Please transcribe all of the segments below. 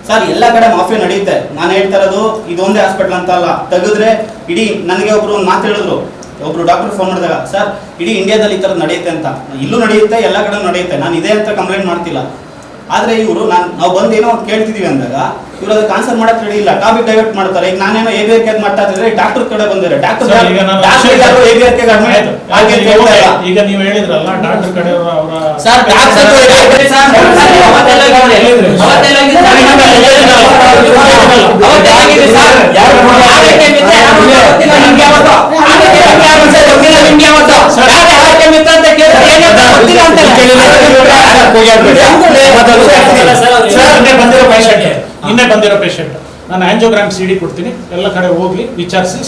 Sir ಎಲ್ಲ ಕಡೆ mafia ನಡೆಯುತ್ತೆ. ನಾನು ಹೇಳ್ತಾ ಇರೋದು ಇದೊಂದೇ ಹಾಸ್ಪಿಟಲ್ ಅಂತ ಅಲ್ಲ, ತೆಗೆದ್ರೆ ಇಡೀ ನನಗೆ ಒಬ್ರು ಒಂದು ಮಾತು ಹೇಳಿದ್ರು, ಒಬ್ರು ಡಾಕ್ಟರ್ ಫೋನ್ ಮಾಡಿದಾಗ, ಸರ್ ಇಡೀ ಇಂಡಿಯಾದಲ್ಲಿ ಈ ಥರದ್ದು ನಡೆಯುತ್ತೆ ಅಂತ. ಇಲ್ಲೂ ನಡೆಯುತ್ತೆ, ಎಲ್ಲ ಕಡೆ ನಡೆಯುತ್ತೆ, ನಾನು ಇದೇ ಅಂತ ಕಂಪ್ಲೇಂಟ್ ಮಾಡ್ತಿಲ್ಲ. ಆದರೆ ಇವರು ನಾವು ಬಂದು ಏನೋ ಕೇಳ್ತಿದೀವಿ ಅಂದಾಗ ಇವರು ಅದಕ್ಕೆ ಆನ್ಸರ್ ಮಾಡಕ್ಕೆ ರೆಡಿ ಇಲ್ಲ, ಟಾಪಿಕ್ ಡೈವರ್ಟ್ ಮಾಡ್ತಾರೆ. ಈಗ ನಾನೇನೋ ABR ಕೇಸ್ ಮಾಡ್ತಾ ಇದ್ರೆ ಡಾಕ್ಟರ್ ಕಡೆ ಬಂದಿದ್ದಾರೆ, ಡಾಕ್ಟರ್ ಈಗ ನೀವು ಹೇಳಿದ್ರಲ್ಲ ಡಾಕ್ಟರ್ ಕಡೆ ಅವರ ಸರ್ ನಿನ್ನೆ ಬಂದಿರೋ ಪೇಷಂಟ್ ನಾನು ಆಂಜಿಯೋಗ್ರಾಮ್ CD ಕೊಡ್ತೀನಿ, ಎಲ್ಲ ಕಡೆ ಹೋಗಿ ವಿಚಾರಿಸಿ.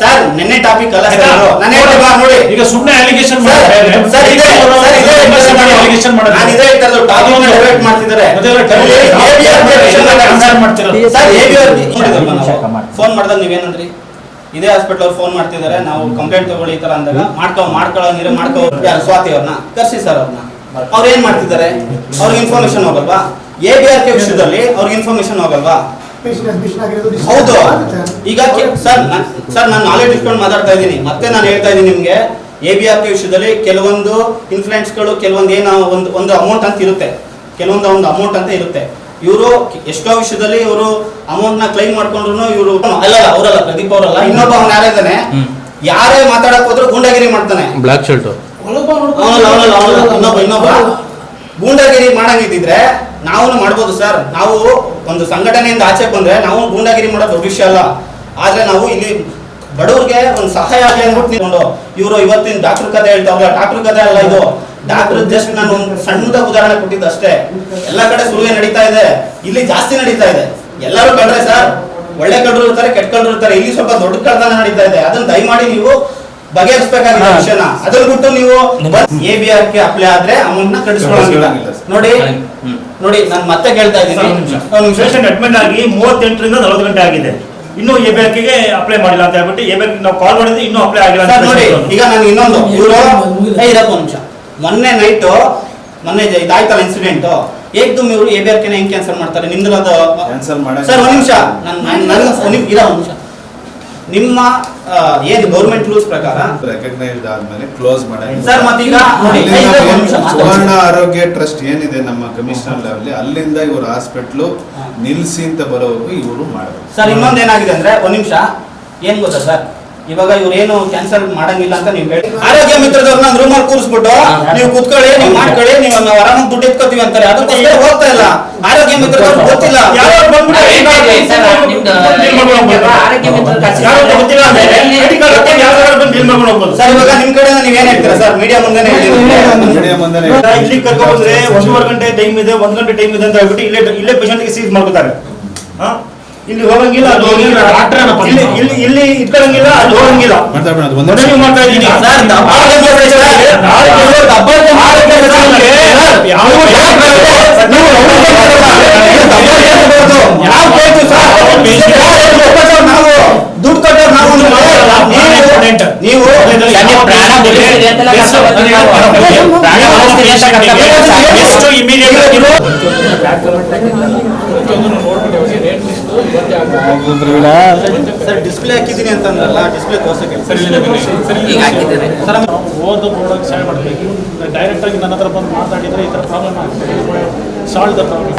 ಸರ್ ನಿನ್ನೆ ಟಾಪಿಕ್ ಅಲ್ಲ ನೋಡಿ, ಈಗ ಸುಮ್ಮನೆ ಅಲಿಗೇಷನ್ ಫೋನ್ ಮಾಡಿದಾಗ ನೀವೇನಂದ್ರಿ, ಇದೇ ಹಾಸ್ಪಿಟಲ್ ಅವ್ರು ಫೋನ್ ಮಾಡ್ತಿದ್ದಾರೆ, ನಾವು ಕಂಪ್ಲೇಂಟ್ ತಗೊಳ್ಳಿ ಈ ತರ ಅಂದಾಗ ಮಾಡ್ಕೊ ಸ್ವಾತಿ ಅವ್ರನ್ನ ಕರ್ಸಿ ಸರ್, ಅವ್ರನ್ನ ಅವ್ರು ಏನ್ ಮಾಡ್ತಿದ್ದಾರೆ, ಅವ್ರಿಗೆ ಇನ್ಫಾರ್ಮೇಶನ್ ಹೋಗಲ್ವಾ? ABR ವಿಷಯದಲ್ಲಿ ಅವ್ರಿಗೆ ಇನ್ಫಾರ್ಮೇಶನ್ ಹೋಗಲ್ವಾ? ಹೌದು. ಈಗ ಸರ್ ನಾನು ನಾಲೆಡ್ಜ್ ಇಟ್ಕೊಂಡು ಮಾತಾಡ್ತಾ ಇದ್ದೀನಿ, ಮತ್ತೆ ನಾನು ಹೇಳ್ತಾ ಇದ್ದೀನಿ ನಿಮ್ಗೆ, ABR ವಿಷಯದಲ್ಲಿ ಕೆಲವೊಂದು ಇನ್ಫ್ಲುಯೆನ್ಸ್ಗಳು, ಕೆಲವೊಂದು ಏನೋ ಒಂದು ಅಮೌಂಟ್ ಅಂತ ಇರುತ್ತೆ, ಕೆಲವೊಂದು ಅಮೌಂಟ್ ಅಂತ ಇರುತ್ತೆ. ಇವರು ಎಷ್ಟೋ ವಿಷಯದಲ್ಲಿ ಇವರು ಅಮೌಂಟ್ ನ ಕ್ಲೈಮ್ ಮಾಡ್ಕೊಂಡ್ರು ಇವರು ಅವರಲ್ಲ, ಪ್ರದೀಪ್ ಅವರಲ್ಲ, ಇನ್ನೊಬ್ಬ ಅವನು ಯಾರಿದ್ದಾನೆ, ಯಾರೇ ಮಾತಾಡಕ್ ಹೋದ್ರು ಗೂಂಡಾಗಿರಿ ಮಾಡ್ತಾನೆ, ಬ್ಲಾಕ್ ಶರ್ಟ್ ಇನ್ನೊಬ್ಬ ಗೂಂಡಾಗಿರಿ ಮಾಡಂಗಿದ್ರೆ ನಾವು ಮಾಡ್ಬೋದು ಸರ್. ನಾವು ಒಂದು ಸಂಘಟನೆಯಿಂದ ಆಚೆ ಬಂದ್ರೆ ನಾವು ಗೂಂಡಾಗಿರಿ ಮಾಡೋದು ದೊಡ್ಡ ವಿಷಯ ಅಲ್ಲ. ಆದ್ರೆ ನಾವು ಇಲ್ಲಿ ಬಡವ್ರಿಗೆ ಒಂದು ಸಹಾಯ ಆಗಲಿ ಅಂದ್ಬಿಟ್ಟು ನಿಂತ್ಕೊಂಡು ಇವರು ಇವತ್ತಿನ ಡಾಕ್ಟರ್ ಕಥೆ ಹೇಳ್ತಾವ್ರಲ್ಲ, ಡಾಕ್ಟರ್ ಕಥೆ ಅಲ್ಲ ಇದು, ಡಾಕ್ಟರ್ ಜಸ್ಟ್ ನಾನು ಒಂದು ಸಣ್ಣದ ಉದಾಹರಣೆ ಕೊಟ್ಟಿದ್ದು ಅಷ್ಟೇ. ಎಲ್ಲ ಕಡೆ ಸುಳ್ಳು ನಡೀತಾ ಇದೆ, ಇಲ್ಲಿ ಜಾಸ್ತಿ ನಡೀತಾ ಇದೆ. ಎಲ್ಲರೂ ಕಳ್ರೆ ಸರ್, ಒಳ್ಳೆ ಕಳ್ಳರು ಇರ್ತಾರೆ, ಕೆಟ್ಟ ಕಳ್ಳರು ಇರ್ತಾರೆ, ಇಲ್ಲಿ ಸ್ವಲ್ಪ ದೊಡ್ಡ ಕಳ್ಳತನ ನಡೀತಾ ಇದೆ. ಅದನ್ನ ದಯಮಾಡಿ ನೀವು ಬಗೆಹರಿಸಬೇಕಾಗಿರೋ ವಿಷಯನ, ಅದನ್ನ ಬಿಟ್ಟು ನೀವು ABR ಗೆ ಅಪ್ಲೈ ಆದ್ರೆ ಅಮೌಂಟ್ ನ ಕಳಿಸ್ಕೊಳ್ಳೋದಿಲ್ಲ. ನೋಡಿ ನಾನು ಮತ್ತೆ ಕೇಳ್ತಾ ಇದ್ದೀನಿ, ಪೇಷಂಟ್ ಅಡ್ಮಿಟ್ ಆಗಿ 38 ರಿಂದ 40 ಗಂಟೆ ಆಗಿದೆ, ಇನ್ನೂ ABR ಗೆ ಅಪ್ಲೈ ಮಾಡಿಲ್ಲ ಅಂತ ಹೇಳ್ಬಿಟ್ಟು ABR ನಾವು ಕಾಲ್ ಮಾಡಿದ್ರೆ ಇನ್ನೂ ಅಪ್ಲೈ ಆಗಿಲ್ಲ ಅಂತ ನೋಡಿ. ಈಗ ನಾನು ಇನ್ನೊಂದು ಇರಪ್ಪ ನಿಮಿಷ, ಮೊನ್ನೆ ಇದಾಯ್ತಲ್ಲ ಇನ್ಸಿಡೆಂಟ್, ಏಕ್ದಮ್ ಇವರು ABR ಗೆ ಹೆಂಗ್ ಕ್ಯಾನ್ಸಲ್ ಮಾಡ್ತಾರೆ? ನಿಮ್ದು ಸರ್ ಒಂದ್ ನಿಮಿಷ, ನಿಮಿಷ, ನಿಮ್ಮ ಏನು ಗೌರ್ಮೆಂಟ್ ರೂಲ್ಸ್ ಪ್ರಕಾರ ರೆಕಗ್ನೈಸ್ಡ್ ಆದ್ಮೇಲೆ ಕ್ಲೋಸ್ ಮಾಡಿ ಸರ್, ಮತ್ತೀಗ ಸುವರ್ಣ ಆರೋಗ್ಯ ಟ್ರಸ್ಟ್ ಏನಿದೆ ನಮ್ಮ ಕಮಿಷನರ್ ಲೆವೆಲ್, ಅಲ್ಲಿಂದ ಇವರು ಹಾಸ್ಪಿಟ್ಲು ನಿಲ್ಸಿ ಅಂತ ಬರೋವರೆಗೂ ಇವರು ಮಾಡಬೇಕು ಸರ್. ಇನ್ನೊಂದೇನಾಗಿದೆ ಅಂದ್ರೆ, ಒಂದ್ ನಿಮಿಷ, ಏನ್ ಗೊತ್ತಾ ಸರ್, ಇವಾಗ ಇವ್ರು ಏನು ಕ್ಯಾನ್ಸಲ್ ಮಾಡಂಗಿಲ್ಲ ಅಂತ ನೀವು ಹೇಳಿ, ಆರೋಗ್ಯ ಮಿತ್ರದವ್ರನ್ನ ರೂಮಲ್ಲಿ ಕೂರಿಸ್ಬಿಟ್ಟು ನೀವು ಕುತ್ಕೊಳ್ಳಿ, ನೀವು ಮಾಡ್ಕೊಳ್ಳಿ, ನೀವು ನಾವು ಆರಾಮಾಗಿ ದುಡ್ಡು ಎತ್ಕೋತೀವಿ ಅಂತಾರೆ. ಅದಕ್ಕೋಸ್ಕರ ಹೋಗ್ತಾ ಇಲ್ಲ. ಆರೋಗ್ಯ ಮಿತ್ರದವ್ರು ಗೊತ್ತಿಲ್ಲ, ಸರ್. ಇವಾಗ ನಿಮ್ ಕಡೆ ನೀವೇನ್ ಹೇಳ್ತೀರಾ ಸರ್? ಮೀಡಿಯಾ ಮುಂದೆ ಇಲ್ಲಿ ಕರ್ಕೊಂಡು ಬಂದ್ರೆ 1.5 ಗಂಟೆ ಟೈಮ್ ಇದೆ, 1 ಗಂಟೆ ಟೈಮ್ ಇದೆ ಅಂತ ಹೇಳ್ಬಿಟ್ಟು ಇಲ್ಲೇ ಪೇಷಂಟ್ ಗೆ ಸೀಸ್ ಮಾಡ್ಕೊತಾರೆ. ಇಲ್ಲಿ ಹೋಗಂಗಿಲ್ಲ, ಇಲ್ಲಿ ಇಟ್ಕೊಳ್ಳಂಗಿಲ್ಲ, ಅಲ್ಲಿ ಹೋಗಂಗಿಲ್ಲ. ಮಾಡ್ತಾ ಇದ್ದೀನಿ ನಾವು ದುಡ್ಡು ಕೊಟ್ಟರು, ನಾವು ನೀವು ಸರ್ ಡಿಸ್ಪ್ಲೇ ಹಾಕಿದ್ದೀನಿ ಅಂತಂದ್ರಲ್ಲ, ಡಿಸ್ಪ್ಲೇ ತೋರ್ಸಕ್ಕೆ ಓದು ಬೋರ್ಡಾಗಿ ಸಹಾಯ ಮಾಡಬೇಕು. ಡೈರೆಕ್ಟ್ ಆಗಿ ನನ್ನ ಹತ್ರ ಬಂದು ಮಾತಾಡಿದರೆ ಈ ಥರ ಪ್ರಾಬ್ಲಮ್ ಆಗ್ತದೆ, ಸಾಲ್ವ್ ದ ಪ್ರಾಬ್ಲಮ್.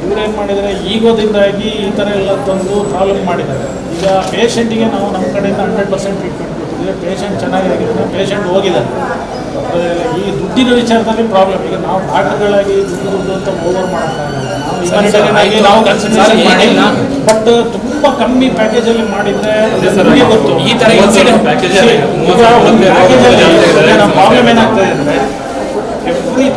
ಇವರೇನು ಮಾಡಿದರೆ ಈಗೋದಿಂದಾಗಿ ಈ ಥರ ಎಲ್ಲ ತಂದು ಪ್ರಾಬ್ಲಮ್ ಮಾಡಿದ್ದಾರೆ. ಈಗ ಪೇಷಂಟಿಗೆ ನಾವು ನಮ್ಮ ಕಡೆಯಿಂದ 100% ಟ್ರೀಟ್ಮೆಂಟ್ ಕೊಡ್ತಿದ್ದೀವಿ. ಪೇಷಂಟ್ ಚೆನ್ನಾಗಿರೋದ್ರಿಂದ ಪೇಷಂಟ್ ಹೋಗಿದ್ದಾರೆ. ಈ ದುಡ್ಡಿನ ವಿಚಾರದಲ್ಲಿ ಪ್ರಾಬ್ಲಮ್. ಈಗ ನಾವು ಡಾಕ್ಟರ್ಗಳಾಗಿ ದುಡ್ಡು ಅಂತ ಓವರ್ ಮಾಡೋಕ್ಕಾಗಲ್ಲ. ನಾವು ಕನ್ಸಲ್ಟೇಷನ್ ಮಾಡಿ, ಬಟ್ ತುಂಬ ಕಮ್ಮಿ ಪ್ಯಾಕೇಜಲ್ಲಿ ಮಾಡಿದರೆ ಗೊತ್ತು. ಈ ಥರ ಪ್ಯಾಕೇಜಲ್ಲಿ ಪ್ರಾಬ್ಲಮ್ ಏನಾಗ್ತದೆ ಅಂದರೆ,